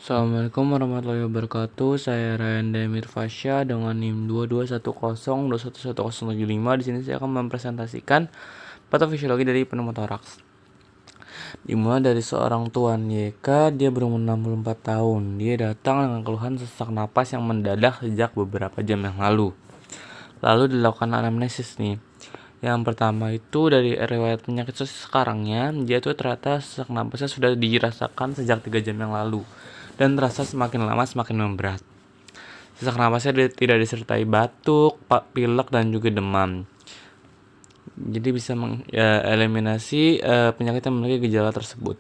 Assalamualaikum warahmatullahi wabarakatuh. Saya Ryan Demir Fasya dengan NIM 2210211175. Di sini saya akan mempresentasikan patofisiologi dari pneumotoraks. Dimulai dari seorang tuan YK, dia berumur 64 tahun. Dia datang dengan keluhan sesak napas yang mendadak sejak beberapa jam yang lalu. Lalu dilakukan anamnesis nih. Yang pertama itu dari riwayat penyakit sekarangnya, dia tuh ternyata sesak napasnya sudah dirasakan sejak 3 jam yang lalu dan terasa semakin lama semakin memberat. Sesak napasnya tidak disertai batuk, pilek dan juga demam. Jadi bisa mengeliminasi penyakit yang memiliki gejala tersebut.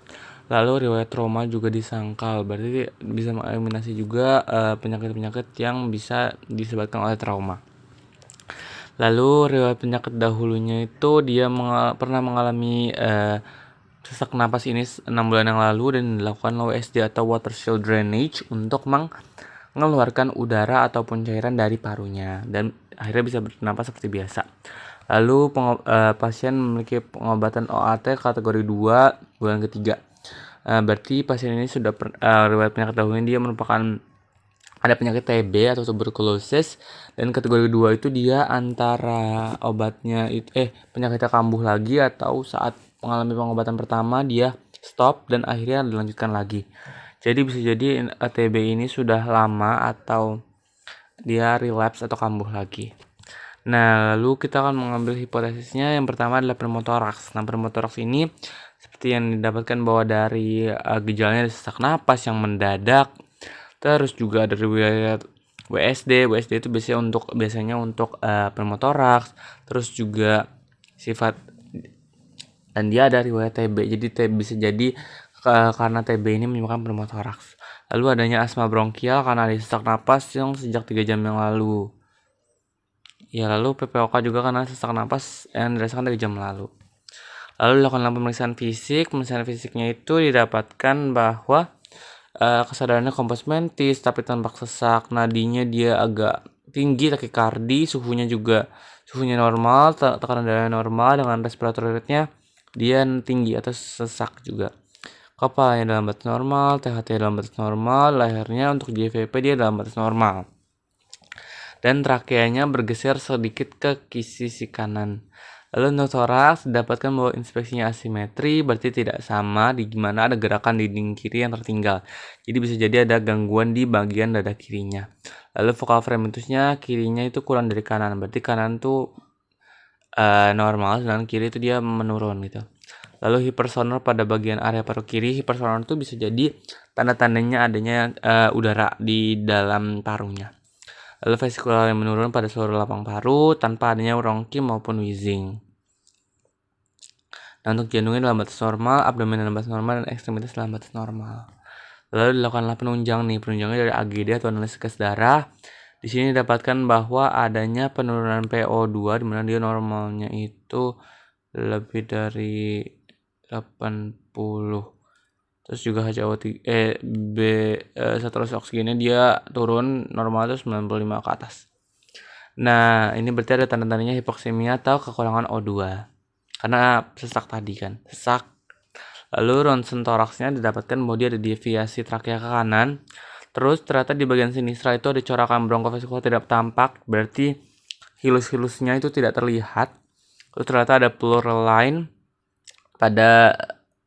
Lalu riwayat trauma juga disangkal, berarti bisa mengeliminasi juga penyakit-penyakit yang bisa disebabkan oleh trauma. Lalu riwayat penyakit dahulunya itu dia pernah mengalami sesak napas ini 6 bulan yang lalu dan dilakukan WSD atau water shield drainage untuk mengeluarkan udara ataupun cairan dari parunya dan akhirnya bisa bernapas seperti biasa. Lalu pasien memiliki pengobatan OAT kategori 2 bulan ketiga. Berarti pasien ini sudah riwayat penyakit dahulunya dia merupakan ada penyakit TB atau tuberkulosis, dan kategori 2 itu dia antara obatnya itu penyakitnya kambuh lagi atau saat mengalami pengobatan pertama dia stop dan akhirnya dilanjutkan lagi. Jadi bisa jadi TB ini sudah lama atau dia relapse atau kambuh lagi. Nah, lalu kita akan mengambil hipotesisnya. Yang pertama adalah pneumotoraks. Nah, pneumotoraks ini seperti yang didapatkan bahwa dari gejalanya sesak napas yang mendadak. Terus juga ada riwayat WSD itu biasanya untuk pneumotoraks. Terus juga sifat dan dia ada riwayat TB. Jadi bisa jadi karena TB ini menyebabkan pneumotoraks. Lalu adanya asma bronkial karena ada sesak napas yang sejak 3 jam yang lalu. Ya, lalu PPOK juga karena sesak napas yang dirasakan 3 jam lalu. Lalu dilakukan pemeriksaan fisik. Pemeriksaan fisiknya itu didapatkan bahwa kesadarannya kompos mentis tapi tanpa sesak, nadinya dia agak tinggi takikardi, suhunya normal, tekanan darahnya normal, dengan respiratory rate-nya dia tinggi atau sesak juga. Kepalanya dalam batas normal, THT dalam batas normal, lehernya untuk JVP dia dalam batas normal. Dan trakeanya bergeser sedikit ke sisi kanan. Lalu untuk toraks didapatkan bahwa inspeksinya asimetri, berarti tidak sama, di mana ada gerakan dinding kiri yang tertinggal. Jadi bisa jadi ada gangguan di bagian dada kirinya. Lalu vokal fragmentusnya kirinya itu kurang dari kanan, berarti kanan tuh normal dan kiri itu dia menurun gitu. Lalu hipersonor pada bagian area paru kiri. Hipersonor itu bisa jadi tanda-tandanya adanya udara di dalam parunya. Lalu vesikular yang menurun pada seluruh lapang paru tanpa adanya bronki maupun wheezing. Nah, untuk jantungnya dalam batas normal, abdomen dalam batas normal, dan ekstremitas dalam batas normal. Lalu dilakukanlah penunjang nih, penunjangnya dari AGD atau analisis gas darah. Di sini didapatkan bahwa adanya penurunan PO2 di mana dia normalnya itu lebih dari 80. Terus juga saturasi oksigennya dia turun normal itu 95 ke atas. Nah, ini berarti ada tanda-tandanya hipoksemia atau kekurangan O2. Karena sesak tadi kan, sesak. Lalu ronsen toraksnya didapatkan bahwa dia ada deviasi trakea ke kanan. Terus ternyata di bagian sinistra itu ada corakan bronkofasikular tidak tampak, berarti hilus-hilusnya itu tidak terlihat. Terus ternyata ada pleural line pada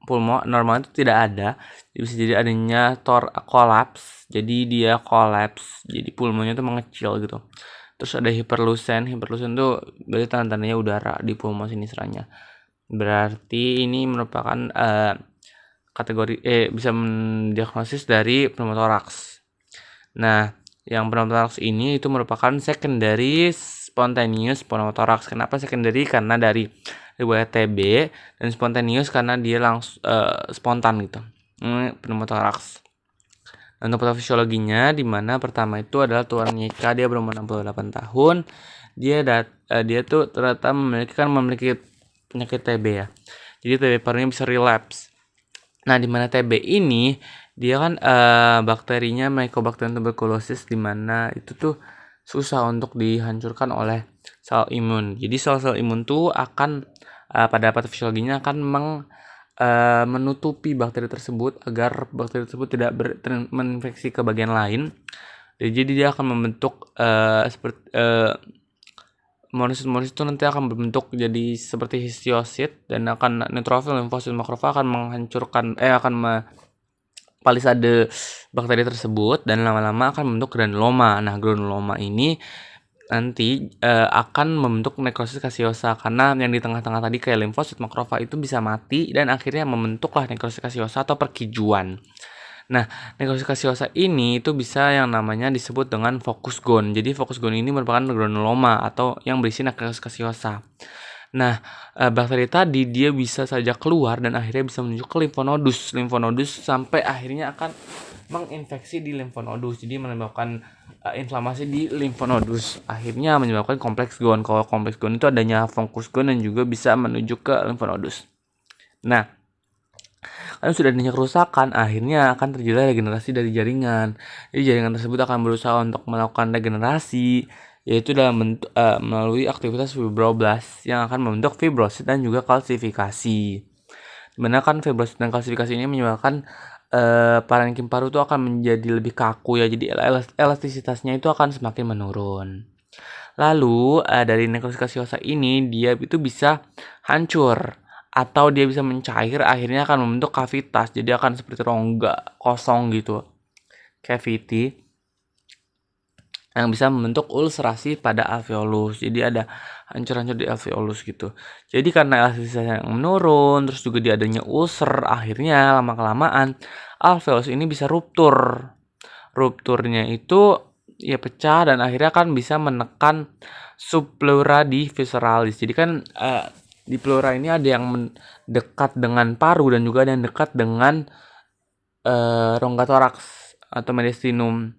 pulmo, normal itu tidak ada. Jadi bisa jadi adanya kolaps. Jadi dia kolaps. Jadi pulmonya itu mengecil gitu. Terus ada hiperlusen tuh berarti tanda-tandanya udara di pulmo sinistranya. Berarti ini merupakan kategori bisa mendiagnosis dari pneumotoraks. Nah, yang pneumotoraks ini itu merupakan secondary spontaneous pneumotoraks. Kenapa secondary? Karena dari riwayat TB, dan spontaneous karena dia langsung spontan gitu. Pneumotoraks. Untuk patofisiologinya, di mana pertama itu adalah tuan YK, dia berumur 68 tahun. Dia tuh ternyata memiliki penyakit TB ya. Jadi TB parunya bisa relapse. Nah, di mana TB ini dia kan bakterinya Mycobacterium tuberculosis, di mana itu tuh susah untuk dihancurkan oleh sel imun. Jadi sel-sel imun tuh akan pada patofisiologinya akan menutupi bakteri tersebut agar bakteri tersebut tidak menginfeksi ke bagian lain. Jadi dia akan membentuk monosit itu nanti akan berbentuk jadi seperti histiosit dan akan neutrofil, limfosit, makrofag akan menghancurkan palisade bakteri tersebut dan lama-lama akan membentuk granuloma. Nah, granuloma ini nanti akan membentuk nekrosis kasiosa karena yang di tengah-tengah tadi kayak limfosit, makrofag itu bisa mati dan akhirnya membentuklah nekrosis kasiosa atau perkijuan. Nah, nekrosis kasiosa ini itu bisa yang namanya disebut dengan fokus gone. Jadi fokus gone ini merupakan granuloma atau yang berisi nekrosis kasiosa. Nah, bakteri tadi dia bisa saja keluar dan akhirnya bisa menuju ke limfonodus sampai akhirnya akan menginfeksi di limfonodus. Jadi menyebabkan inflamasi di limfonodus. Akhirnya menyebabkan kompleks gone. Kalau kompleks gone itu adanya fokus gone dan juga bisa menuju ke limfonodus. Nah, karena sudah adanya kerusakan, akhirnya akan terjadi regenerasi dari jaringan. Jadi jaringan tersebut akan berusaha untuk melakukan regenerasi, yaitu dalam bentuk melalui aktivitas fibroblast yang akan membentuk fibrosit dan juga kalsifikasi. Dimana kan fibrosit dan kalsifikasi ini menyebabkan parenkim paru itu akan menjadi lebih kaku ya, jadi elastisitasnya itu akan semakin menurun. Lalu dari nekrosis kasiosa ini dia itu bisa hancur atau dia bisa mencair, akhirnya akan membentuk kavitas. Jadi akan seperti rongga kosong gitu, cavity, yang bisa membentuk ulcerasi pada alveolus. Jadi ada hancur-hancur di alveolus gitu. Jadi karena elastisitasnya yang menurun, terus juga dia adanya ulcer, akhirnya lama-kelamaan alveolus ini bisa ruptur. Rupturnya itu ya pecah dan akhirnya kan bisa menekan subpleura di visceralis. Jadi kan di pleura ini ada yang dekat dengan paru dan juga ada yang dekat dengan rongga toraks atau mediastinum.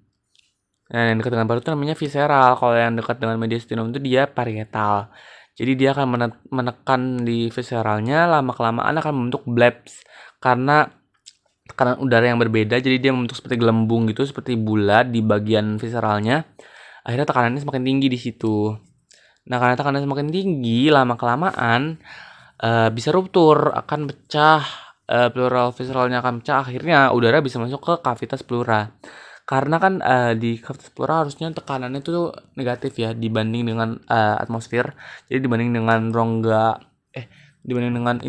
Nah, yang dekat dengan paru itu namanya visceral. Kalau yang dekat dengan mediastinum itu dia parietal. Jadi dia akan menekan di visceralnya, lama-kelamaan akan membentuk blebs karena tekanan udara yang berbeda. Jadi dia membentuk seperti gelembung gitu, seperti bulat di bagian visceralnya. Akhirnya tekanannya semakin tinggi di situ. Nah, karena tekanannya semakin tinggi, lama-kelamaan bisa ruptur, akan pecah, pleural visceralnya akan pecah, akhirnya udara bisa masuk ke kavitas pleura. Karena kan di kavitas pleura harusnya tekanannya itu negatif ya dibanding dengan atmosfer. Jadi dibanding dengan dibanding dengan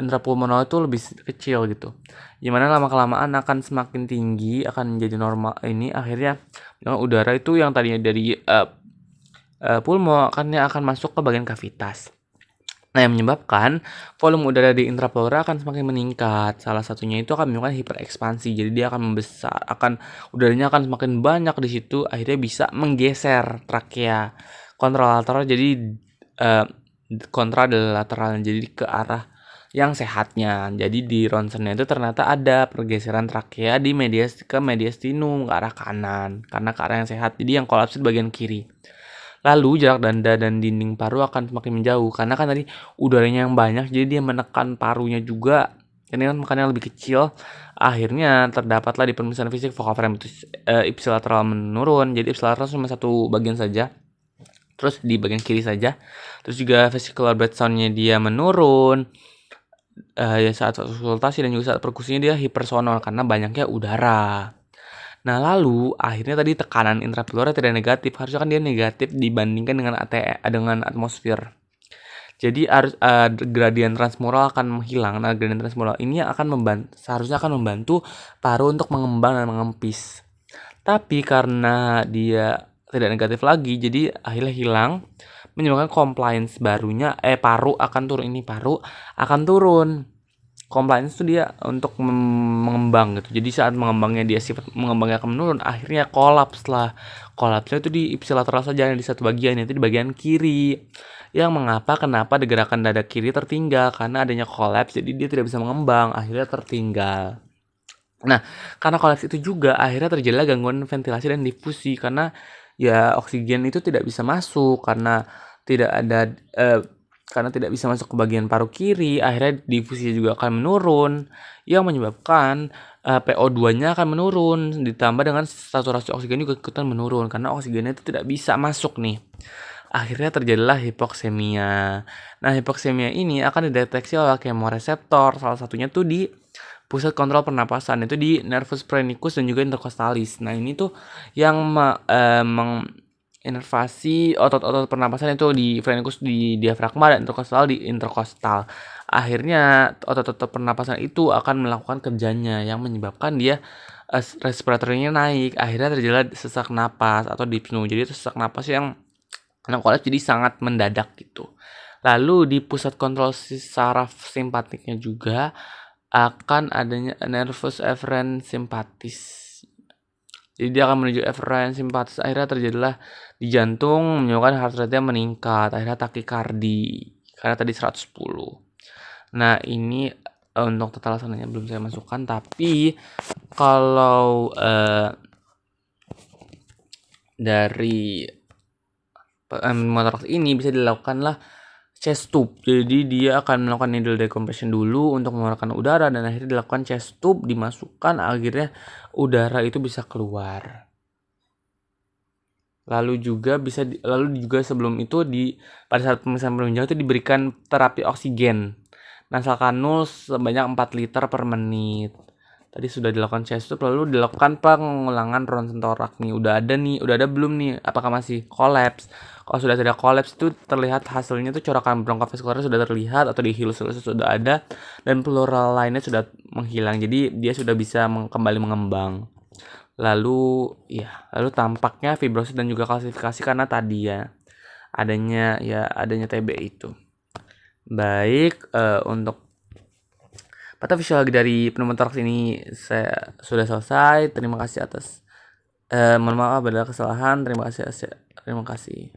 intrapulmonal itu lebih kecil gitu. Gimana lama-kelamaan akan semakin tinggi, akan menjadi normal ini, akhirnya udara itu yang tadinya dari pulmo akan masuk ke bagian kavitas. Nah, yang menyebabkan volume udara di intrapleura akan semakin meningkat. Salah satunya itu akan menyebabkan hiperekspansi. Jadi dia akan membesar, udaranya akan semakin banyak di situ, akhirnya bisa menggeser trakea kontralateral jadi kontralateral jadi ke arah yang sehatnya. Jadi di ronsennya itu ternyata ada pergeseran trakea di ke mediastinum ke arah kanan karena ke arah yang sehat. Jadi yang kolaps di bagian kiri. Lalu jarak dada dan dinding paru akan semakin menjauh karena kan tadi udaranya yang banyak, jadi dia menekan parunya juga. Ini kan makanya lebih kecil. Akhirnya terdapatlah di pemeriksaan fisik focal frame ipsilateral menurun. Jadi ipsilateral cuma satu bagian saja. Terus di bagian kiri saja. Terus juga vesicular breath sound-nya dia menurun. Ya saat konsultasi dan juga saat perkusinya dia hipersonal karena banyaknya udara. Nah, lalu akhirnya tadi tekanan intrapleura tidak negatif, harusnya kan dia negatif dibandingkan dengan dengan atmosfer. Jadi gradien transmural akan menghilang. Nah, gradien transmural ini seharusnya akan membantu paru untuk mengembang dan mengempis. Tapi karena dia tidak negatif lagi, jadi akhirnya hilang, menyebabkan compliance barunya paru akan turun. Paru akan turun. Compliance itu dia untuk mengembang gitu. Jadi saat mengembangnya akan menurun, akhirnya kolaps lah. Kolapsnya itu di ipsilateral saja, di satu bagian, itu di bagian kiri. Kenapa gerakan dada kiri tertinggal karena adanya kolaps, jadi dia tidak bisa mengembang, akhirnya tertinggal. Nah, karena kolaps itu juga akhirnya terjadilah gangguan ventilasi dan difusi karena ya oksigen itu tidak bisa masuk karena tidak bisa masuk ke bagian paru kiri, akhirnya difusinya juga akan menurun yang menyebabkan PO2-nya akan menurun, ditambah dengan saturasi oksigen juga ikutan menurun karena oksigennya itu tidak bisa masuk nih. akhirnya terjadilah hipoksemia. Nah, hipoksemia ini akan dideteksi oleh kemoreseptor, salah satunya tuh di pusat kontrol pernapasan, itu di nervus phrenicus dan juga intercostalis. Nah, ini tuh yang menginervasi otot-otot pernapasan itu di phrenicus di diafragma dan intercostal di intercostal. Akhirnya otot-otot pernapasan itu akan melakukan kerjanya yang menyebabkan dia respiratornya naik. Akhirnya terjadi sesak napas atau dyspnea. Jadi itu sesak napas yang kolaps jadi sangat mendadak gitu. Lalu di pusat kontrol saraf simpatiknya juga akan adanya nervus efferent simpatis. Jadi dia akan menuju efferent simpatis. Akhirnya terjadilah di jantung menyebabkan heart rate-nya meningkat. Akhirnya takikardi. Karena tadi 110. Nah, ini untuk tata laksananya belum saya masukkan. Tapi kalau dari pneumotoraks ini bisa dilakukanlah chest tube. Jadi dia akan melakukan needle decompression dulu untuk mengeluarkan udara dan akhirnya dilakukan chest tube, dimasukkan, akhirnya udara itu bisa keluar. Lalu juga sebelum itu pada saat pemeriksaan penunjang itu diberikan terapi oksigen nasal kanul sebanyak 4 liter per menit. Tadi sudah dilakukan chest tube, lalu dilakukan pengulangan ronsen torak nih. Udah ada belum nih? Apakah masih kolaps? Kalau sudah tidak kolaps itu terlihat hasilnya tuh corakan bronkavaskular sudah terlihat atau di hilus sudah ada dan pleural lainnya sudah menghilang. Jadi dia sudah bisa kembali mengembang. Lalu tampaknya fibrosis dan juga kalsifikasi karena tadi adanya TB itu. Baik, untuk patofisiologi dari pneumotoraks ini saya sudah selesai. Terima kasih atas mohon maaf ada kesalahan. Terima kasih.